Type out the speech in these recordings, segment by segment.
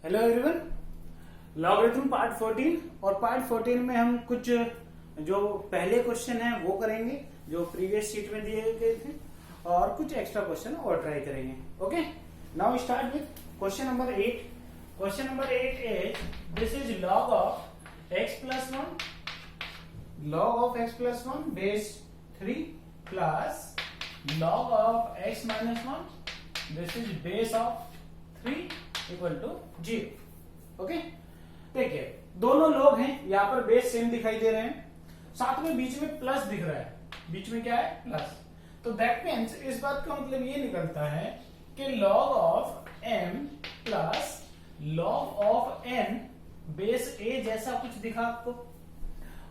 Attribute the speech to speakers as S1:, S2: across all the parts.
S1: Hello everyone, logarithm part 14 और part 14 में हम कुछ जो पहले क्वेश्चन है वो करेंगे जो प्रीवियस शीट में दिए गए थे और कुछ एक्स्ट्रा क्वेश्चन और ट्राई करेंगे। Okay, now start with question number 8। Question number 8 is this is log of x plus 1 log of x plus 1 base 3 plus log of x minus 1 this is base of 3 equal to 0। Okay, देखिए दोनों लोग हैं, यहाँ पर base same दिखाई दे रहे हैं, साथ में बीच में प्लस दिख रहा है, बीच में क्या है प्लस। तो दैट मीन्स इस बात का मतलब ये निकलता है कि log of m plus log of n base a जैसा कुछ दिखा आपको।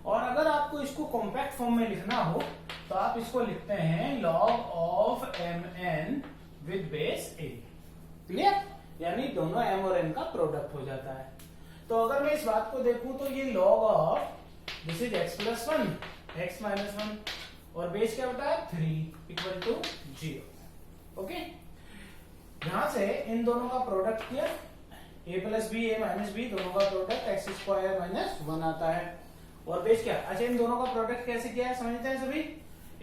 S1: और अगर आपको इसको कॉम्पैक्ट फॉर्म में लिखना हो तो आप इसको लिखते हैं log of mn with base a। Clear? यानी दोनों m और n का प्रोडक्ट हो जाता है। तो अगर मैं इस बात को देखूं तो ये log of this is x plus 1 x minus 1 और बेस क्या होता है 3 इक्वल टू 0। ओके, यहां से इन दोनों का प्रोडक्ट किया a plus B a minus B, दोनों का प्रोडक्ट एक्स स्क्वायर माइनस 1 आता है। और बेस क्या? अच्छा, इन दोनों का प्रोडक्ट कैसे किया है समझते हैं सभी।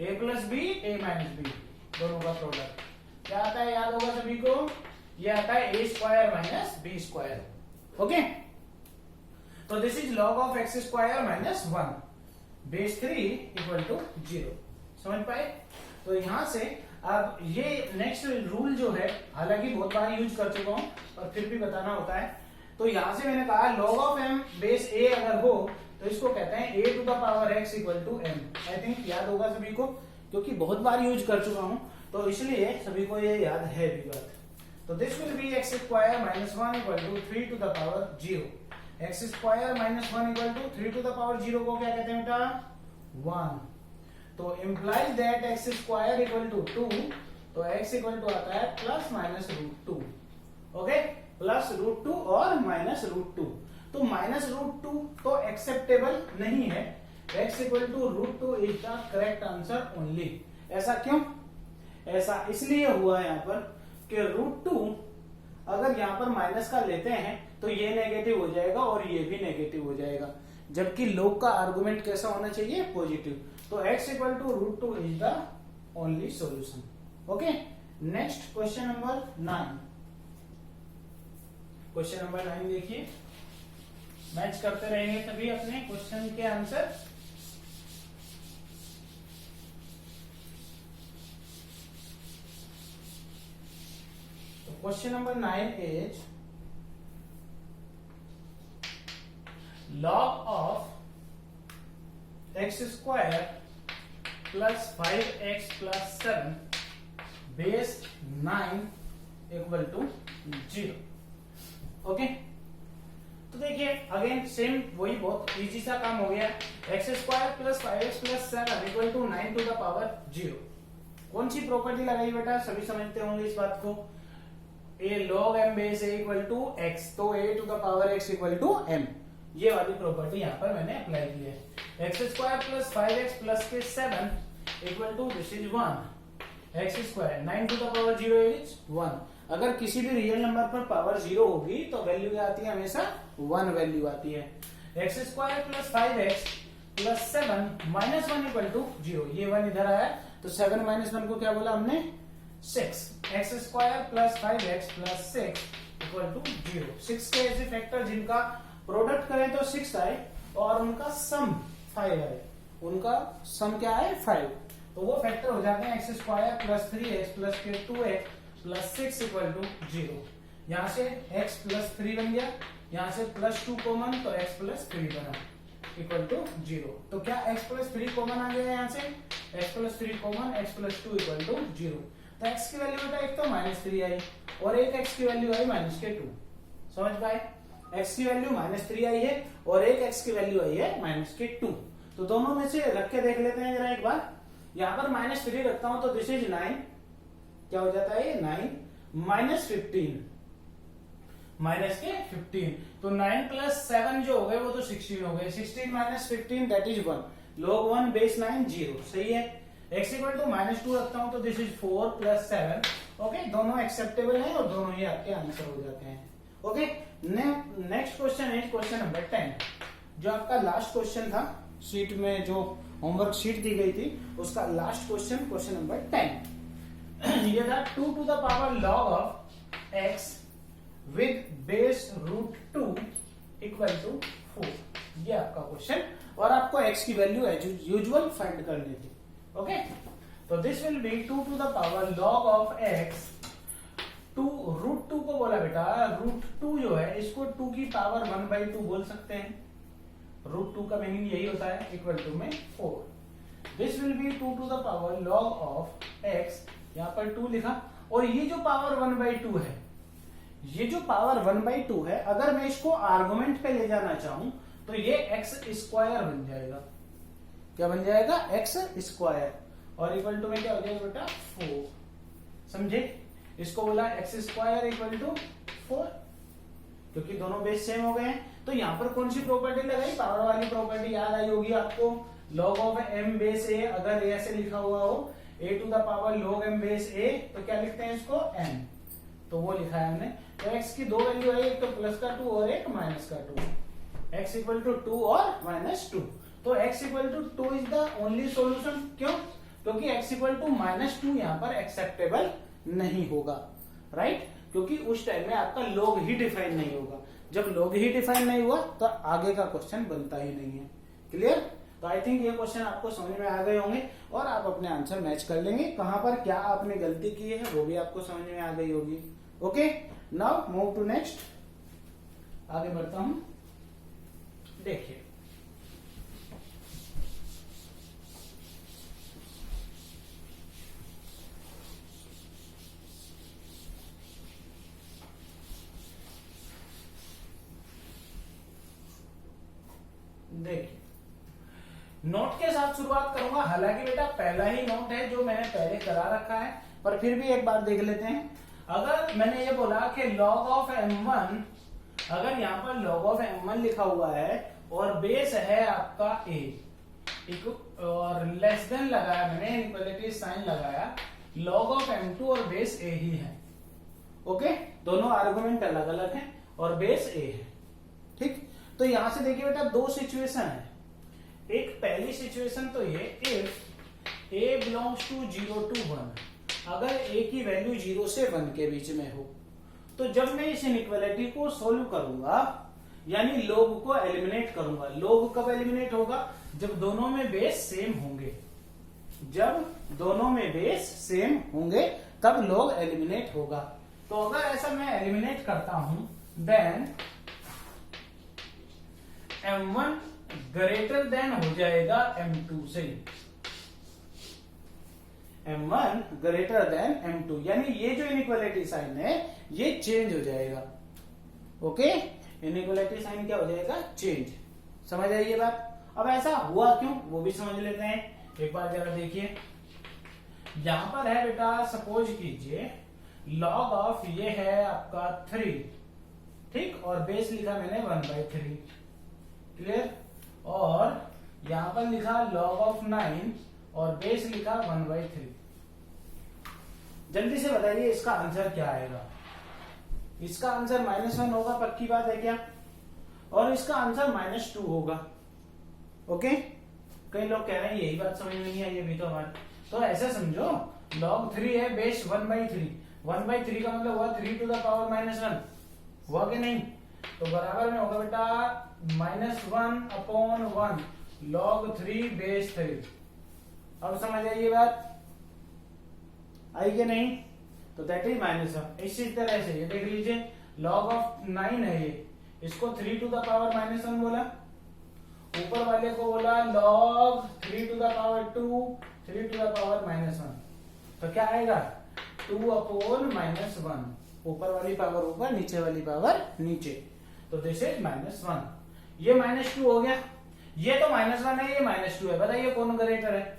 S1: a plus B a minus B, दोनों का प्रोडक्ट क्या आता है याद होगा सभी को, ये आता है a square minus B square. Okay, तो this is log of X square minus 1 base 3 equal to 0। समझ पाए? तो यहां से अब ये नेक्स्ट रूल जो है, हालांकि बहुत बार यूज कर चुका हूं और फिर भी बताना होता है। तो यहां से मैंने कहा log of m base a अगर हो तो इसको कहते हैं a to the power x equal to m। I think याद होगा सभी को, क्योंकि बहुत बार यूज कर चुका हूं तो इसलिए सभी को ये याद है भी बात। तो this will be X square minus 1 equal to 3 to the power 0। X square minus 1 equal to 3 to the power 0 को क्या कहते हैं बेटा 1। तो implies that X square equal to 2, तो एक्स इक्वल टू आता है plus minus root 2। Okay, plus root 2 और माइनस रूट 2। तो माइनस रूट 2 तो एक्सेप्टेबल नहीं है, X equal to root 2 is the correct answer only. ऐसा क्यों? ऐसा इसलिए हुआ यहाँ पर कि रूट 2 अगर यहाँ पर माइनस का लेते हैं तो ये नेगेटिव हो जाएगा और ये भी नेगेटिव हो जाएगा, जबकि लोग का आर्गुमेंट कैसा होना चाहिए पॉजिटिव। तो x equal to root 2 is the only solution. Okay, next question number 9। Question number 9 देखिए, मैच करते रहेंगे सभी अपने क्वेश्चन के answer. Question number 9 is log of x square plus 5x plus 7 base 9 equal to 0। Okay, तो देखिए again same वही बहुत इजी सा काम हो गया। X square plus 5x plus 7 equal to 9 to the power 0। कौन सी प्रॉपर्टी लगाई बेटा, सभी समझते होंगे इस बात को। a log m base a equal to x, तो a to the power x equal to m, ये वाली प्रॉपर्टी यहाँ पर मैंने अप्लाई की है। X square plus 5x plus के 7 equal to this is 1 X square 9 to the power 0 is 1। अगर किसी भी रियल नंबर पर पावर 0 होगी तो वैल्यू क्या आती है, हमेशा 1 वैल्यू आती है। X square plus 5x plus 7 minus 1 equal to 0, ये 1 इधर आया तो 7 माइनस 1 को क्या बोला हमने 6। X square plus 5x plus 6 equal to 0। 6 के ऐसे फैक्टर जिनका प्रोडक्ट करें तो 6 आए और उनका सम 5 आए, उनका सम क्या है 5, तो वो फैक्टर हो जाते हैं x square plus 3x plus के 2x प्लस 6 इक्वल टू 0। यहाँ से x प्लस 3 बन गया, यहाँ से प्लस 2 कॉमन तो x प्लस 3 बना इक्वल टू 0। तो क्या x प्लस 3 कॉमन आ गया यहाँ से, x plus 3 common, x plus 2 equal to 0। तो x की वैल्यू बेटा एक तो माइनस 3 आई और एक x की वैल्यू आई माइनस के 2। समझ पाए? x की वैल्यू माइनस 3 आई है और एक x की वैल्यू आई है माइनस के 2। तो दोनों में से रख के देख लेते हैं जरा एक बार। यहां पर माइनस 3 रखता हूं तो दिस इज 9, क्या हो जाता है ये 9 माइनस 15, माइनस के 15, तो 9 प्लस 7 जो हो गए वो तो 16 हो गए। 16 minus 15 that is 1, log 1 base 9 0। सही है। x इक्वल टू माइनस 2 रखता हूं तो दिस इज 4 प्लस 7। ओके, दोनों एक्सेप्टेबल हैं और दोनों ही आपके आंसर हो जाते हैं। ओके, नेक्स्ट क्वेश्चन है क्वेश्चन नंबर 10, जो आपका लास्ट क्वेश्चन था शीट में, जो होमवर्क शीट दी गई थी उसका लास्ट क्वेश्चन, क्वेश्चन नंबर 10। ये था 2 to the power log of x with base root 2 equal to 4। ये आपका क्वेश्चन, और आपको x की वैल्यू एज यूजुअल फाइंड करनी थी। ओके, तो this will be 2 to the power log of x, 2 root 2 को बोला बेटा, रूट 2 जो है इसको 2 की पावर 1/2 बोल सकते हैं। रूट 2 का मीनिंग यही होता है, इक्वल टू में 4। This will be 2 to the power log of x, यहाँ पर 2 लिखा, और ये जो पावर 1/2 है, ये जो पावर 1/2 है, अगर मैं इसको आर्गुमेंट पे ले जाना चाहूं तो ये x स्क्वायर बन जाएगा। क्या बन जाएगा? x स्क्वायर, और इक्वल टू में क्या हो जाएगा बेटा? 4। समझे? इसको बोला x स्क्वायर इक्वल टू 4, क्योंकि दोनों बेस सेम हो गए हैं। तो यहाँ पर कौन सी प्रॉपर्टी लगाई? पावर वाली प्रॉपर्टी याद आई होगी आपको, log of m base a। अगर a ऐसे लिखा हुआ हो a to the power log m base a, तो क्या लिखते हैं इसको? m, तो वो लिखा है हमने। तो x की दो वैल्यू है, एक तो प्लस का 2 और एक माइनस का 2, x इक्वल टू 2 और -2। तो x equal to 2 is the only solution. क्यों? क्योंकि x इक्वल टू -2 यहाँ पर एक्सेप्टेबल नहीं होगा, राइट? क्योंकि उस टाइम में आपका log ही डिफाइन नहीं होगा। जब log ही डिफाइन नहीं हुआ तो आगे का क्वेश्चन बनता ही नहीं है। क्लियर? तो आई थिंक ये क्वेश्चन आपको समझ में आ गए होंगे, और आप अपने आंसर मैच कर लेंगे। कहां पर क्या आपने गलती की है वो भी आपको समझ में आ गई होगी। Okay, now move to next, आगे बढ़ता हूं। देखिए, देखिए नोट के साथ शुरुआत करूंगा। हालांकि बेटा पहला ही नोट है जो मैंने पहले करा रखा है, पर फिर भी एक बार देख लेते हैं। अगर मैंने ये बोला कि log of m1, अगर यहाँ पर log of m1 लिखा हुआ है और बेस है आपका a, और लेस देन लगाया मैंने, इक्वलिटी साइन लगाया, log of m2 और बेस a ही है। ओके, दोनों आर्गुमेंट अलग अलग हैं और बेस a है। ठीक, तो यहां से देखिए बेटा दो सिचुएशन है। एक पहली सिचुएशन तो ये, if a belongs to 0 to 1, अगर a की वैल्यू 0 से 1 के बीच में हो, तो जब मैं इस इनइक्वालिटी को सोल्व करूंगा, यानी log को एलिमिनेट करूंगा। log कब एलिमिनेट होगा? जब दोनों में बेस सेम होंगे। जब दोनों में बेस सेम होंगे तब log एलिमिनेट होगा। तो अगर ऐसा मैं एलिमिनेट करता हूं, देन m1 ग्रेटर देन हो जाएगा m2 से। m1 ग्रेटर देन m2, यानी ये जो इनइक्वालिटी साइन है ये चेंज हो जाएगा। ओके, इनइक्वालिटी साइन क्या हो जाएगा? चेंज। समझ आई ये बात? अब ऐसा हुआ क्यों वो भी समझ लेते हैं। एक बार जरा देखिए, यहां पर है बेटा, सपोज कीजिए log ऑफ ये है आपका 3, ठीक, और बेस लिखा मैंने 1/3। क्लियर? और यहां पर लिखा log ऑफ 9 और बेस लिखा 1/3। जल्दी से बताइए इसका आंसर क्या आएगा? इसका आंसर -1 होगा, पक्की बात है क्या? और इसका आंसर -2 होगा। ओके, कई लोग कह रहे हैं यही बात समझ में नहीं आई अभी तो हमारे। तो ऐसे समझो, log 3 है, बेस 1/3, 1/3 का मतलब हुआ 3 to the power -1, हुआ कि नहीं? तो बराबर में होगा बेटा -1/1 log 3 बेस 3। अब समझ आइए बात, आई कि नहीं? तो दैट इज -1। इसी तरह से ये देख लीजिए, log ऑफ 9 है ये, इसको 3 to the power -1 बोला, ऊपर वाले को बोला log 3 to the power 2, 3 to the power -1। तो क्या आएगा? 2/-1, ऊपर वाली पावर ऊपर, नीचे वाली पावर नीचे। तो दिस इज -1। ये -2 हो गया, ये तो -1 है, ये -2 है। बताइए कौन ग्रेटर है?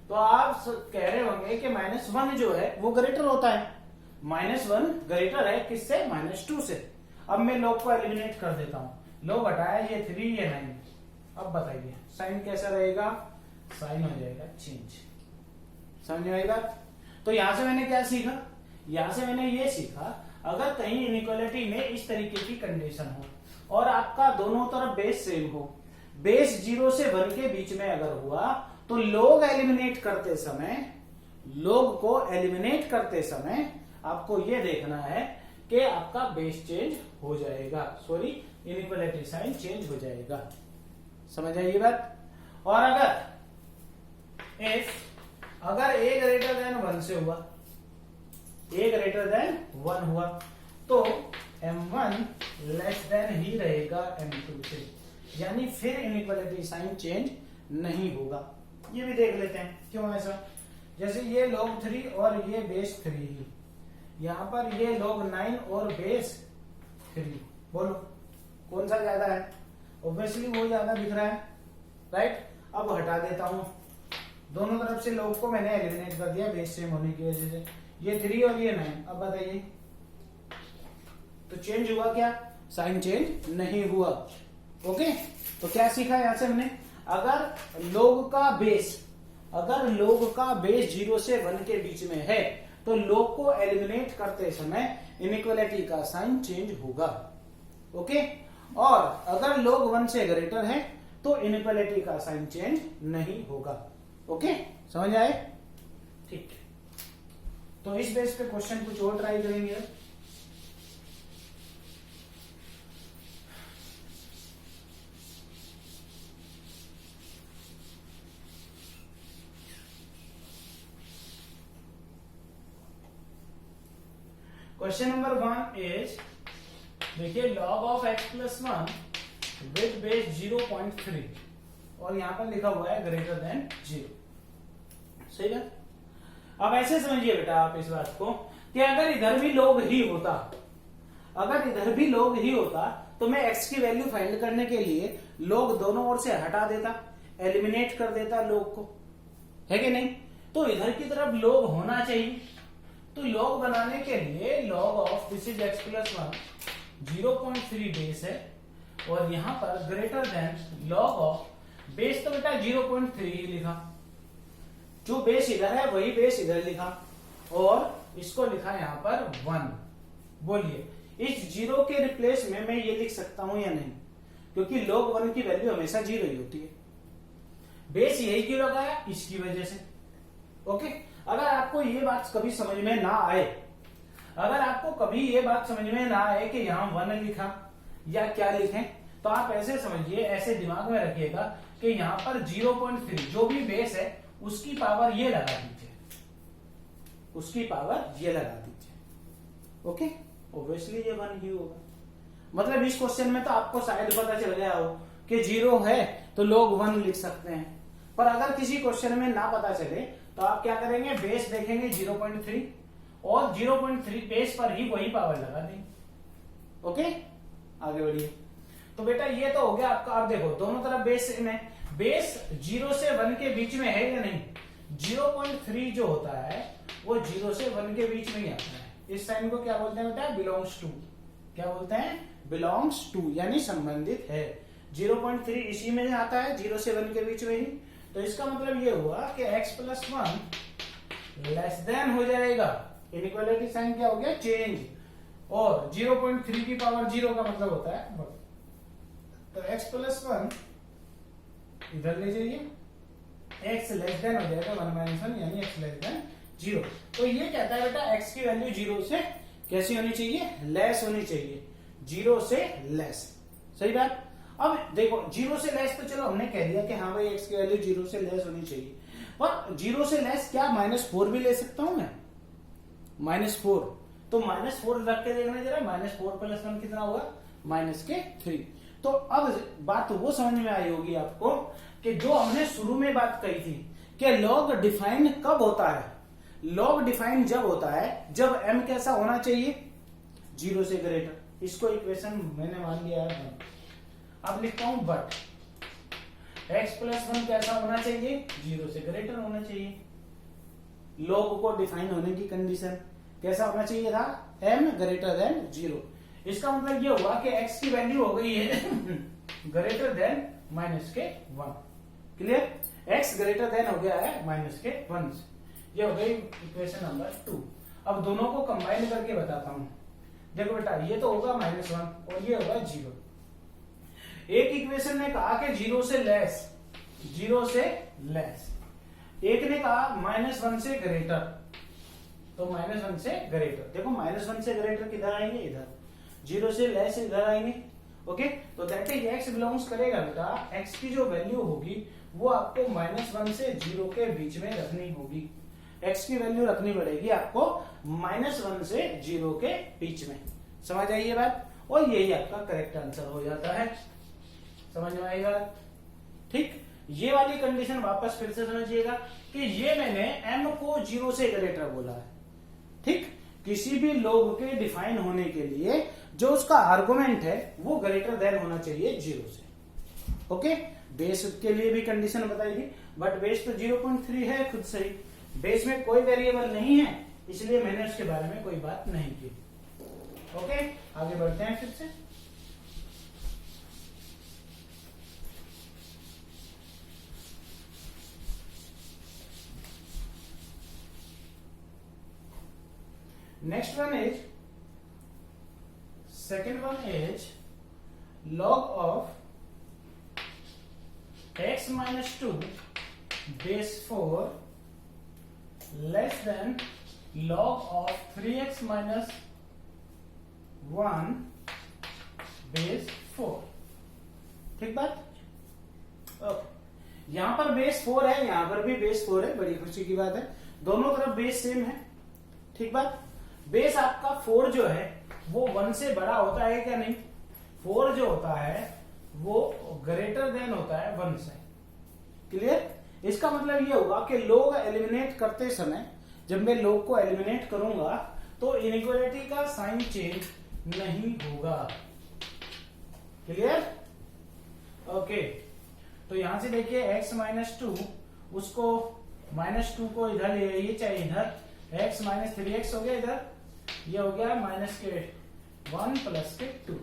S1: तो आप कह रहे होंगे कि -1 जो है वो ग्रेटर होता है। -1 ग्रेटर है किससे? -2 से। अब मैं log को एलिमिनेट कर देता हूं। log हटाया, ये 3, ये 9। अब बताइए साइन कैसा रहेगा? साइन हो जाएगा चेंज। समझ में आई बात? तो यहां से मैंने क्या सीखा? यहां से मैंने ये सीखा, अगर कहीं इनइक्वालिटी में इस तरीके की कंडीशन हो और आपका दोनों तरफ बेस सेम हो, बेस 0 से 1 के बीच में अगर हुआ तो लोग को एलिमिनेट करते समय आपको यह देखना है कि आपका बेस चेंज हो जाएगा, सॉरी इनइक्वालिटी साइन चेंज हो जाएगा। समझ आई ये बात? और अगर a ग्रेटर देन 1 से हुआ, a ग्रेटर देन 1 हुआ तो m1 लेस देन ही रहेगा m2 से, यानी फिर इनइक्वालिटी साइन चेंज नहीं होगा। ये भी देख लेते हैं क्यों ऐसा। जैसे ये log 3 और ये बेस 3 ही, यहां पर ये log 9 और बेस 3, बोलो कौन सा ज्यादा है? ऑब्वियसली वो ज्यादा दिख रहा है, राइट। अब हटा देता हूं, दोनों तरफ से log को मैंने एलिमिनेट कर दिया बेस सेम होने की वजह से। ये 3 और ये 9, अब बताइए तो चेंज हुआ क्या? साइन चेंज नहीं हुआ। ओके, तो क्या सीखा यहां से हमने? अगर लोग का बेस 0 से 1 के बीच में है तो लोग को एलिमिनेट करते समय इनइक्वालिटी का साइन चेंज होगा। ओके, और अगर लोग 1 से ग्रेटर है तो इनइक्वालिटी का साइन चेंज नहीं होगा। ओके, समझ आए? ठीक, तो इस बेस पे क्वेश्चन कुछ और ट्राई करेंगे। क्वेश्चन नंबर 1 इज, देखिए log of x plus 1 with base 0.3 और यहां पर लिखा हुआ है ग्रेटर देन 0। सही है? अब ऐसे समझिए बेटा आप इस बात को कि अगर इधर भी log ही होता तो मैं x की वैल्यू फाइंड करने के लिए log दोनों ओर से हटा देता, एलिमिनेट कर देता log को, है कि नहीं? तो इधर की तरफ log होना चाहिए। तो log बनाने के लिए log of this is x plus 1 0.3 base है और यहां पर greater than log of base तो बेटा 0.3 ही लिखा, जो बेस इधर है वही बेस इधर लिखा और इसको लिखा यहां पर 1। बोलिए इस 0 के रिप्लेस में मैं ये लिख सकता हूं या नहीं? क्योंकि log 1 की वैल्यू हमेशा 0 ही होती है। बेस यही क्यों लगाया? इसकी वजह से। ओके, अगर आपको ये बात कभी समझ में ना आए कि यहां 1 लिखा या क्या लिखें, तो आप ऐसे समझिए, ऐसे दिमाग में रखिएगा कि यहां पर 0.3 जो भी बेस है उसकी पावर ये लगा दीजिए, ओके। ऑब्वियसली ये 1 ही होगा। मतलब इस क्वेश्चन में तो आपको शायद पता चल गया हो कि 0 है तो लोग 1 लिख सकते हैं, पर अगर किसी क्वेश्चन में ना पता चले तो आप क्या करेंगे? बेस देखेंगे 0.3 और 0.3 बेस पर ही वही पावर लगा देंगे। ओके, आगे बढ़िए। तो बेटा ये तो हो गया आपका। अब देखो दोनों तरफ बेस में, बेस 0 से 1 के बीच में है या नहीं? 0.3 जो होता है वो 0 से 1 के बीच में ही आता है। इस साइन को क्या बोलते हैं बेटा? Belongs to. क्या बोलते हैं? बिलोंग्स टू, यानी संबंधित है। 0.3 इसी में आता है, 0 से 1 के बीच में ही। तो इसका मतलब ये हुआ कि x प्लस 1 लेस देन हो जाएगा, इनइक्वालिटी साइन क्या हो गया? चेंज। और 0.3 की पावर 0 का मतलब होता है 1। तो x प्लस 1 इधर ले जाइए, x लेस देन हो जाएगा 1 माइनस 1, यानी x लेस देन 0। तो ये कहता है बेटा x की वैल्यू 0 से कैसी होनी चाहिए? लेस होनी चाहिए, 0 से लेस। सही बात। अब देखो 0 से लेस तो चलो हमने कह दिया कि हाँ भाई x की वैल्यू 0 से लेस होनी चाहिए, पर 0 से लेस क्या -4 भी ले सकता हूं मैं? -4, तो -4 रख के देखना जरा, -4 प्लस 1 कितना होगा? -3। तो अब बात वो समझ में आई होगी आपको कि जो हमने शुरू में बात कही थी कि log डिफाइन कब होता है? log डिफाइन जब होता है जब m कैसा होना चाहिए? 0 से ग्रेटर। इसको इक्वेशन मैंने मान लिया है। अब लिखता हूं बट x प्लस 1 कैसा होना चाहिए? 0 से ग्रेटर होना चाहिए। log को डिफाइन होने की कंडीशन कैसा होना चाहिए था? m greater than 0। इसका मतलब ये हुआ कि x की वैल्यू हो गई है greater than -1। Clear? x greater than हो गया है -1। ये हो गई इक्वेशन नंबर 2। अब दोनों को कंबाइन करके बताता हूं। देखो बेटा ये तो होगा -1 और ये होगा 0। एक इक्वेशन ने कहा कि 0 से लेस, 0 से लेस, एक ने कहा -1 से ग्रेटर, तो -1 से ग्रेटर। देखो -1 से ग्रेटर किधर आएंगे, इधर। 0 से लेस इधर आएंगे। ओके, तो दैट इज x बिलोंग्स करेगा बेटा, x की जो वैल्यू होगी वो आपको -1 से 0 के बीच में रखनी होगी। x की वैल्यू रखनी पड़ेगी आपको -1 से 0 के बीच में। समझ आई ये बात? और यही आपका करेक्ट आंसर हो जाता है। समझ में आई बात? ठीक, ये वाली कंडीशन वापस फिर से समझिएगा कि ये मैंने m को 0 से ग्रेटर बोला है। ठीक, किसी भी लोग के डिफाइन होने के लिए जो उसका आर्गुमेंट है वो ग्रेटर देन होना चाहिए 0 से। ओके, बेस के लिए भी कंडीशन बताई थी, बट बेस तो 0.3 है खुद से ही, बेस में कोई वेरिएबल नहीं है, इसलिए मैंने उसके बारे में कोई बात नहीं की। ओके, आगे बढ़ते हैं फिर से। Next one is, second one is log of x minus 2 base 4 less than log of 3x minus 1 base 4। ठीक बात? ओके, यहां पर बेस 4 है, यहां पर भी बेस 4 है, बड़ी खुशी की बात है, दोनों तरफ बेस सेम है। ठीक बात? बेस आपका 4 जो है वो 1 से बड़ा होता है क्या? नहीं, 4 जो होता है वो ग्रेटर देन होता है 1 से। क्लियर? इसका मतलब ये होगा कि लोग एलिमिनेट करते समय, जब मैं लोग को एलिमिनेट करूंगा तो इनइक्वालिटी का साइन चेंज नहीं होगा। क्लियर? ओके, तो यहां से देखिए x -2, उसको -2 को इधर ले आइए, चाहे इधर x -3x हो गया, इधर ये हो गया -1 + 2,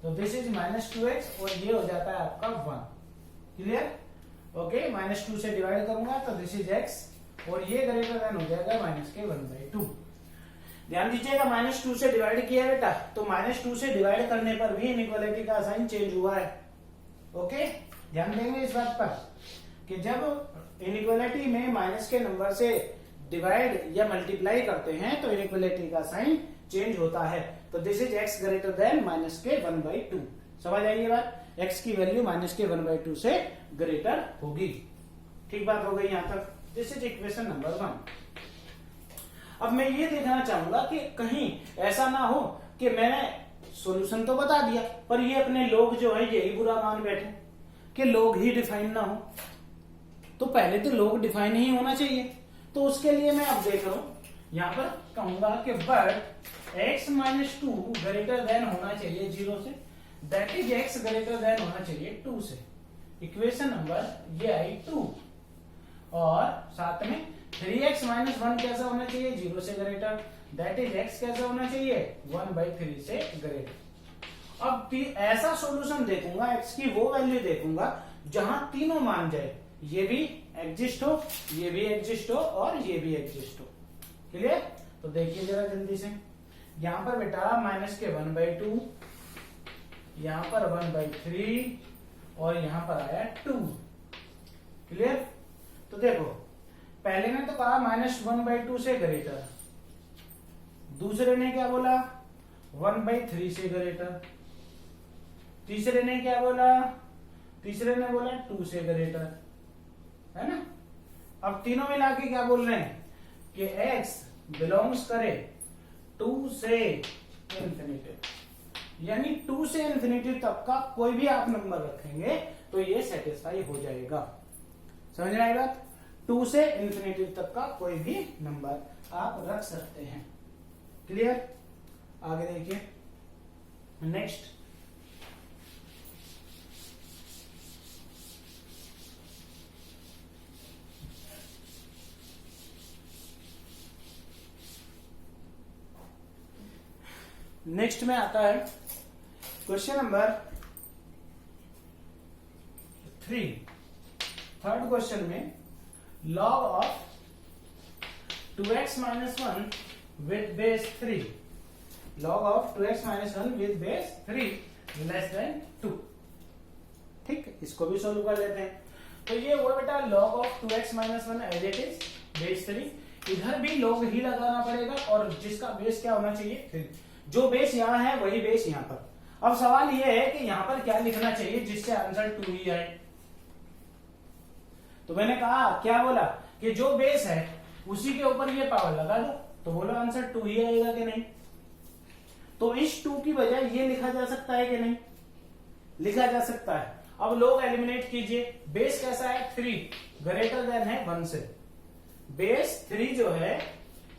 S1: तो दिस इज -2x और ये हो जाता है आपका 1। क्लियर? ओके, -2 से डिवाइड करूंगा तो दिस इज x और ये ग्रेटर देन हो जाएगा -1/2। ध्यान दीजिएगा, -2 से डिवाइड किया बेटा, तो -2 से डिवाइड करने पर भी इनइक्वालिटी का साइन चेंज हुआ है। ओके, ध्यान देंगे इस बात पर कि जब इनइक्वालिटी में माइनस के नंबर से डिवाइड या मल्टीप्लाई करते हैं तो इनइक्वालिटी का साइन चेंज होता है। तो this is x greater than -1/2। समझ आई ये बात? x की वैल्यू -1/2 से ग्रेटर होगी। ठीक बात हो गई यहां तक? This is equation number 1। अब मैं ये देखना चाहूंगा कि कहीं ऐसा ना हो कि मैंने सॉल्यूशन तो बता दिया पर ये अपने लोग जो है यही बुरा मान बैठे कि लोग ही डिफाइन ना हो। तो पहले तो लोग डिफाइन ही होना चाहिए, तो उसके लिए मैं अब देख रहा हूं, यहां पर कहूंगा कि बट x -2 ग्रेटर देन होना चाहिए 0 से, that is x greater than होना चाहिए 2 से। इक्वेशन नंबर ये आई 2, और साथ में 3x - 1 कैसा होना चाहिए? 0 से ग्रेटर, दैट इज x कैसा होना चाहिए? 1/3 से ग्रेटर। अब ऐसा सॉल्यूशन देखूंगा, x की वो वैल्यू देखूंगा जहां तीनों मान जाए, ये भी एग्जिस्ट हो, ये भी एग्जिस्ट हो और ये भी एग्जिस्ट हो। क्लियर? तो देखिए जरा जल्दी से, यहां पर बेटा -1/2, यहां पर 1/3 और यहां पर आया 2। क्लियर? तो देखो, पहले ने तो कहा -1/2 से ग्रेटर, दूसरे ने क्या बोला? 1/3 से ग्रेटर, तीसरे ने क्या बोला? तीसरे ने बोला 2 से ग्रेटर, है ना? अब तीनों मिला के क्या बोल रहे हैं कि x बिलोंग्स करे 2 से इंफिनिटी, यानी 2 से इंफिनिटी तक का कोई भी आप नंबर रखेंगे तो ये सेटिस्फाई हो जाएगा। समझ में आई बात? 2 से इंफिनिटी तक का कोई भी नंबर आप रख सकते हैं। क्लियर? आगे देखिए नेक्स्ट, नेक्स्ट में आता है क्वेश्चन नंबर 3। थर्ड क्वेश्चन में log of 2x - 1 with base 3 log of 2x minus 1 with base 3 less than 2। ठीक, इसको भी सोल्व कर लेते हैं। तो ये हुआ बेटा log of 2x minus 1 as it is base 3। इधर भी log ही लगाना पड़ेगा और जिसका बेस क्या होना चाहिए 3। जो बेस यहाँ है वही बेस यहाँ पर। अब सवाल ये है कि यहाँ पर क्या लिखना चाहिए जिससे आंसर 2 ही आए। तो मैंने कहा क्या बोला कि जो बेस है उसी के ऊपर ये पावर लगा दो, तो बोलो आंसर 2 ही आएगा कि नहीं। तो इस 2 की बजाय ये लिखा जा सकता है कि नहीं, लिखा जा सकता है। अब लोग एलिमिनेट कीजिए, बेस कैसा है 3 ग्रेटर देन है 1 से। बेस 3 जो है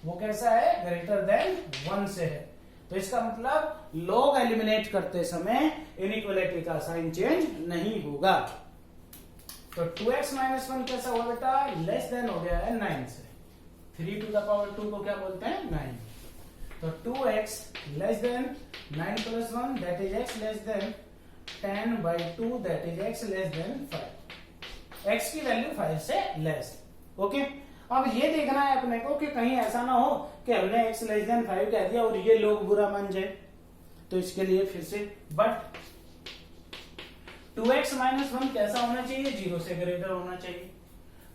S1: वो कैसा है ग्रेटर देन 1 से है। तो इसका मतलब लॉग एलिमिनेट करते समय इनइक्वालिटी का साइन चेंज नहीं होगा। तो 2x माइनस 1 कैसा हुआ बेटा लेस देन हो गया है 9 से। 3 टू द पावर 2 को क्या बोलते हैं 9। तो 2x less than 9 plus 1 that is x less than 10/2 that is x less than 5। x की वैल्यू 5 से लेस। ओके, अब ये देखना है अपने को कि कहीं ऐसा ना हो कि हमने x लेस देन 5 कह दिया और ये लोग बुरा मान जाए। तो इसके लिए फिर से बट 2x माइनस 1 कैसा होना चाहिए 0 से ग्रेटर होना चाहिए।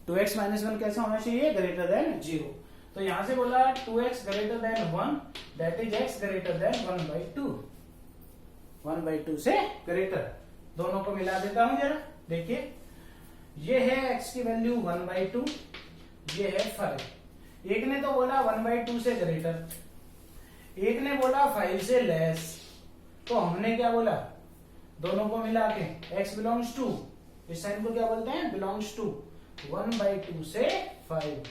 S1: 2x माइनस 1 कैसा होना चाहिए ग्रेटर देन 0। तो यहां से बोला 2x greater than 1 that is x greater than 1/2। 1/2 से ग्रेटर, दोनों को मिला देता हूं जरा। देखिए ये है x की वैल्यू 1/2, ये है 5। एक ने तो बोला 1/2 से ग्रेटर, एक ने बोला 5 से लेस। तो हमने क्या बोला दोनों को मिला के x बिलोंग्स टू, इस साइन को क्या बोलते हैं बिलोंग्स टू 1/2 से 5।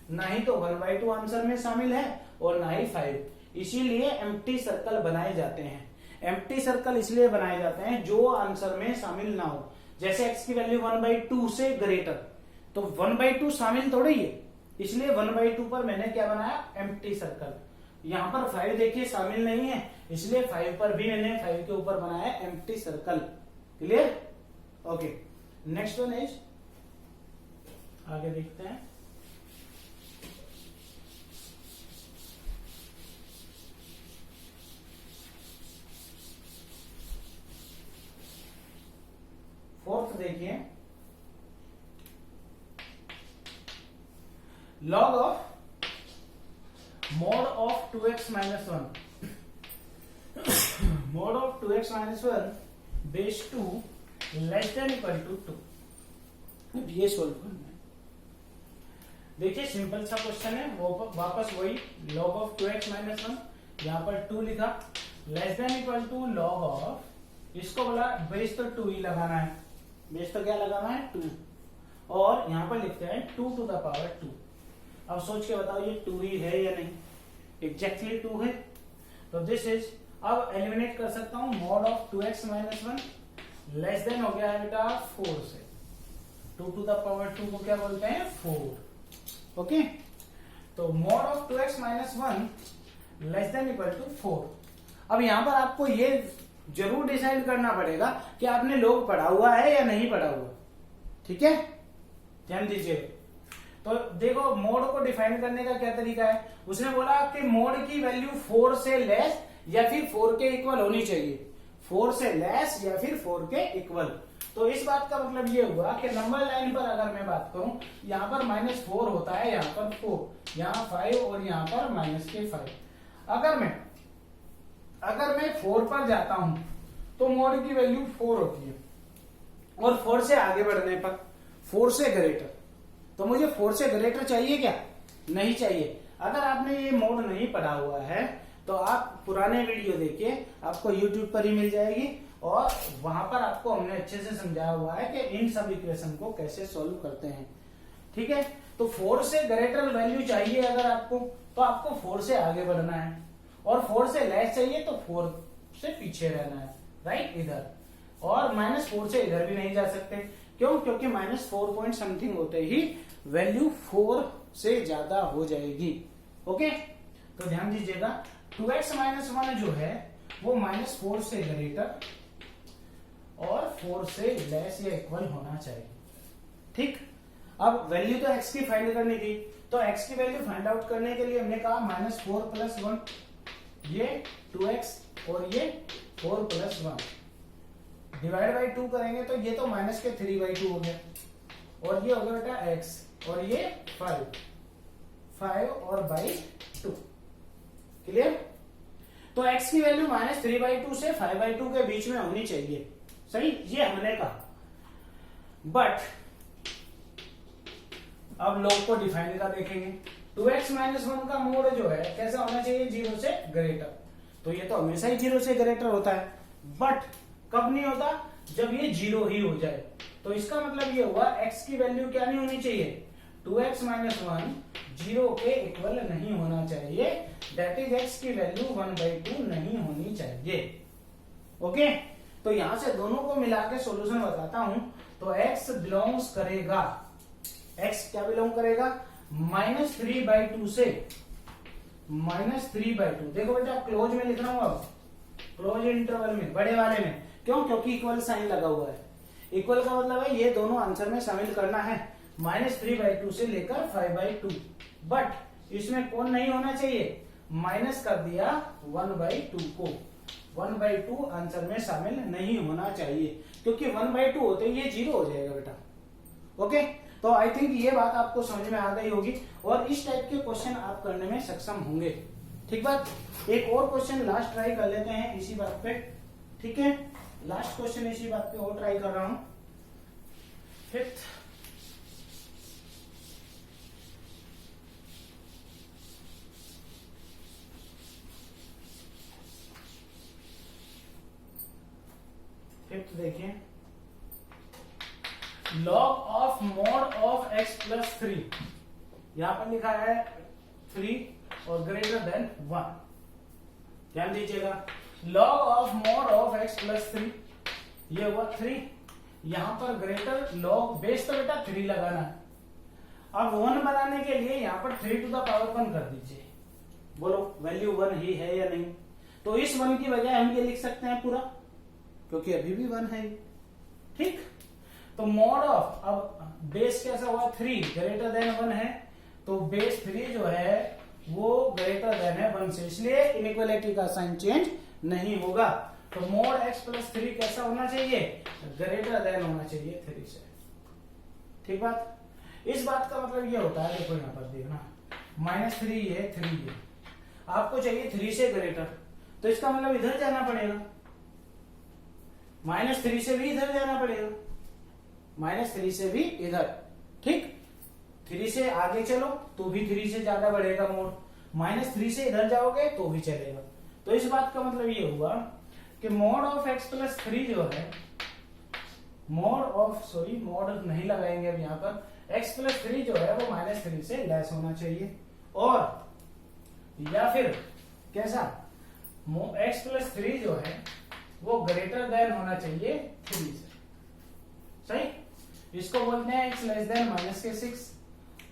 S1: ना ही तो 1/2 आंसर में शामिल है और ना ही 5। इसीलिए एम्प्टी सर्कल बनाए जाते हैं। एम्प्टी सर्कल इसलिए बनाए जाते हैं जो आंसर में शामिल ना हो। जैसे x की वैल्यू 1/2 से ग्रेटर, तो 1/2 शामिल थोड़ी है, इसलिए 1/2 पर मैंने क्या बनाया एम्प्टी सर्कल। यहां पर 5 देखिए शामिल नहीं है, इसलिए 5 पर भी मैंने 5 के ऊपर बनाया empty circle. Clear? Okay, next one is, आगे देखते हैं। फोर्थ देखिए, log of mod of 2x minus 1 mod of 2x minus 1 base 2 less than equal to 2। अब ये सोल्व करना है। देखिए सिंपल सा क्वेश्चन है, वो वापस वही log of 2x minus 1, यहां पर 2 लिखा, less than equal to log of, इसको बोला बेस तो 2 ही लगाना है, बेस तो क्या लगाना है 2, और यहां पर लिखते हैं 2 टू द पावर 2। अब सोच के बताओ ये 2 ही है या नहीं, एग्जैक्टली 2 है। तो दिस इज, अब एलिमिनेट कर सकता हूं mod of 2x minus 1 less then हो गया है बेटा 4 से। 2 टू द पावर 2 को क्या बोलते हैं 4। ओके, तो mod of 2x minus 1 less than equal to 4। अब यहां पर आपको ये जरूर डिसाइड करना पड़ेगा कि आपने लोग पढ़ा हुआ है या नहीं पढ़ा हुआ। ठीक है, ध्यान दीजिए। तो देखो मोड को डिफाइन करने का क्या तरीका है, उसने बोला कि मोड की वैल्यू 4 से लेस या फिर 4 के इक्वल होनी चाहिए। 4 से लेस या फिर 4 के इक्वल। तो इस बात का मतलब ये हुआ कि नंबर लाइन पर अगर मैं बात करूं, यहां पर -4 होता है, यहां पर 4, यहां 5 और यहां पर -5। अगर मैं 4 पर जाता हूं तो मोड की वैल्यू 4 होती है, और 4 से आगे बढ़ने पर 4 से ग्रेटर, तो मुझे 4 से ग्रेटर चाहिए क्या, नहीं चाहिए। अगर आपने ये मोड नहीं पढ़ा हुआ है तो आप पुराने वीडियो देखिए, आपको YouTube पर ही मिल जाएगी, और वहां पर आपको हमने अच्छे से समझाया हुआ है कि इन सब इक्वेशन को कैसे सॉल्व करते हैं। ठीक है, तो 4 से ग्रेटर वैल्यू चाहिए अगर आपको, तो आपको 4 से आगे बढ़ना है, और 4 से लेस चाहिए तो 4 से पीछे रहना है, राइट, इधर। और -4 से इधर भी नहीं जा सकते, क्यों, क्योंकि -4 पॉइंट समथिंग होते ही वैल्यू 4 से ज्यादा हो जाएगी। ओके, तो ध्यान दीजिएगा 2x माइनस 1 जो है वो -4 से ग्रेटर और 4 से लेस या इक्वल होना चाहिए। ठीक, अब वैल्यू तो x की फाइंड करनी थी, तो x की वैल्यू फाइंड आउट करने के लिए हमने कहा -4 + 1 ये 2x और ये 4 + 1 डिवाइड बाई 2 करेंगे तो ये तो माइनस के 3/2 हो गया और ये हो गया बेटा x और ये 5 और बाई 2। क्लियर? तो x की वैल्यू -3/2 से 5/2 के बीच में होनी चाहिए। सही, ये हमने कहा। बट अब लॉग को डिफाइन का देखेंगे। 2x - 1 का मोड जो है कैसा होना चाहिए? 0 से ग्रेटर। तो ये तो हमेशा ही 0 से ग्रेटर होता है, बट कब नहीं होता? जब ये 0 ही हो जाए। तो इसका मतलब ये हुआ x की वैल्यू क्या नहीं होनी चाहिए? 2x - 1 0 के इक्वल नहीं होना चाहिए। दैट इज x की वैल्यू 1/2 नहीं होनी चाहिए। ओके, तो यहां से दोनों को मिला के सोल्यूशन बताता हूं। तो x बिलोंग्स करेगा, x क्या बिलोंग करेगा? -3/2 से -3/2। देखो बेटा क्लोज में लिख रहा हूं, अब क्लोज इंटरवल में, बड़े वाले में। क्यों? क्योंकि इक्वल साइन लगा हुआ है। इक्वल का मतलब है ये दोनों आंसर में शामिल करना है, -3/2 से लेकर 5/2। बट इसमें कौन नहीं होना चाहिए? माइनस कर दिया 1/2 को। 1/2 आंसर में शामिल नहीं होना चाहिए, क्योंकि 1/2 होते ही ये 0 हो जाएगा बेटा। ओके, तो आई थिंक ये बात आपको समझ में आ गई होगी और इस टाइप के क्वेश्चन आप करने में सक्षम होंगे। ठीक बात। एक और क्वेश्चन लास्ट ट्राई कर लेते हैं इसी बात पे। ठीक है, लास्ट क्वेश्चन इसी बात पे और ट्राई कर रहा हूं। फिफ्थ देखिए, log of mod of x + 3। यहां पर लिखा है 3 और ग्रेटर देन 1। ध्यान दीजिएगा, log of mod of x + 3 ये हुआ 3। यहां पर ग्रेटर लॉग बेस तो बेटा 3 लगाना है। अब 1 बनाने के लिए यहां पर 3⁻1 कर दीजिए। बोलो वैल्यू 1 ही है या नहीं? तो इस 1 की बजाय हम ये लिख सकते हैं पूरा, क्योंकि अभी भी 1 है। ठीक, तो मॉड ऑफ, अब बेस कैसा हुआ? 3 ग्रेटर देन 1 है, तो बेस 3 जो है वो ग्रेटर देन है 1 से, इसलिए इनइक्वालिटी का साइन चेंज नहीं होगा। तो मॉड x + 3 कैसा होना चाहिए? ग्रेटर देन होना चाहिए 3 से। ठीक बात। इस बात का मतलब ये होता है, देखो यहां पर देखना, -3 है 3 है, आपको चाहिए 3 से ग्रेटर, तो इसका मतलब इधर जाना पड़ेगा, -3 से भी इधर जाना पड़ेगा, -3 से भी इधर। ठीक, 3 से आगे चलो तो भी 3 से ज्यादा बढ़ेगा मोड, -3 से इधर जाओगे तो भी चलेगा। तो इस बात का मतलब ये हुआ कि मॉड ऑफ x + 3 जो है, मॉड नहीं लगाएंगे अब यहां पर, x + 3 जो है वो -3 से लेस होना चाहिए, और या फिर कैसा, x + 3 जो है वो ग्रेटर देन होना चाहिए 3 से। सही, इसको बोलते हैं x <-6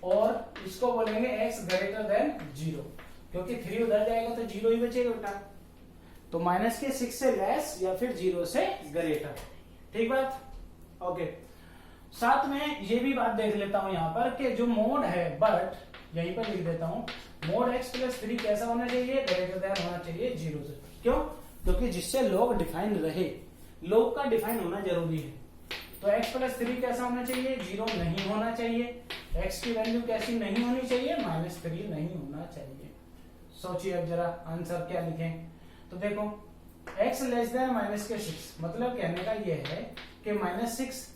S1: और इसको बोलेंगे x < 0, क्योंकि 3 उधर जाएगा तो 0 ही बचेगा बेटा। तो -6 से लेस या फिर 0 से ग्रेटर। ठीक बात। ओके, साथ में ये भी बात देख लेता हूं यहां पर कि जो मोड है, बट यहीं पर लिख देता हूं, मोड x + 3 कैसा होना चाहिए? ग्रेटर देन होना चाहिए 0 से। क्यों? क्योंकि जिससे लॉग डिफाइन रहे, लॉग का डिफाइन होना जरूरी है। तो x + 3 कैसा होना चाहिए? 0 नहीं होना चाहिए। x की वैल्यू कैसी नहीं होनी चाहिए? -3 नहीं होना चाहिए। सोचिए अब जरा आंसर क्या लिखें। तो देखो x <-6, मतलब कहने का ये है कि -6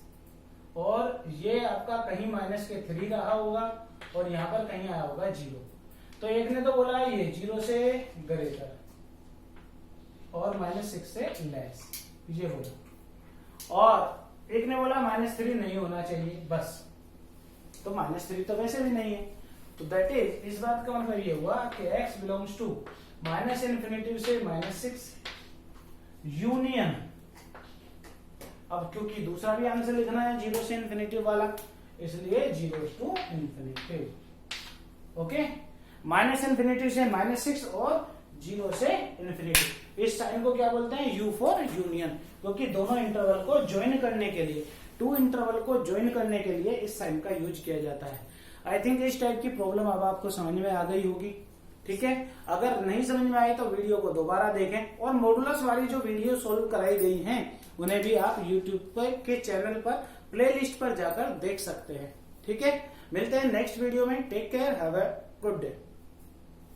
S1: और ये आपका कहीं -3 रहा होगा और यहाँ पर कहीं आया होगा 0। तो एक ने तो बोला ये 0 से ग्रेटर और -6 से लेस, ये बोला, और एक ने बोला -3 नहीं होना चाहिए बस। तो -3 तो वैसे भी नहीं है, तो दैट इज, इस बात का मतलब ये हुआ कि x बिलोंग्स टू -∞ से -6 यूनियन। अब क्योंकि दूसरा भी आंसर लिखना है 0 से ∞ वाला, इसलिए 0 to ∞। ओके, -∞ से -6 और 0 से ∞। इस साइन को क्या बोलते हैं? U फॉर यूनियन, क्योंकि दोनों इंटरवल को ज्वाइन करने के लिए, 2 इंटरवल को ज्वाइन करने के लिए इस साइन का यूज किया जाता है। आई थिंक इस टाइप की प्रॉब्लम अब आपको समझ में आ गई होगी। ठीक है। अगर नहीं समझ में आई तो वीडियो को दोबारा देखें, और मॉडुलस वाली जो वीडियो सोल्व कराई गई हैं उन्हें भी आप यूट्यूब के चैनल पर प्लेलिस्ट पर जाकर देख सकते हैं। ठीक है, मिलते हैं नेक्स्ट वीडियो में। Take care, have a good day.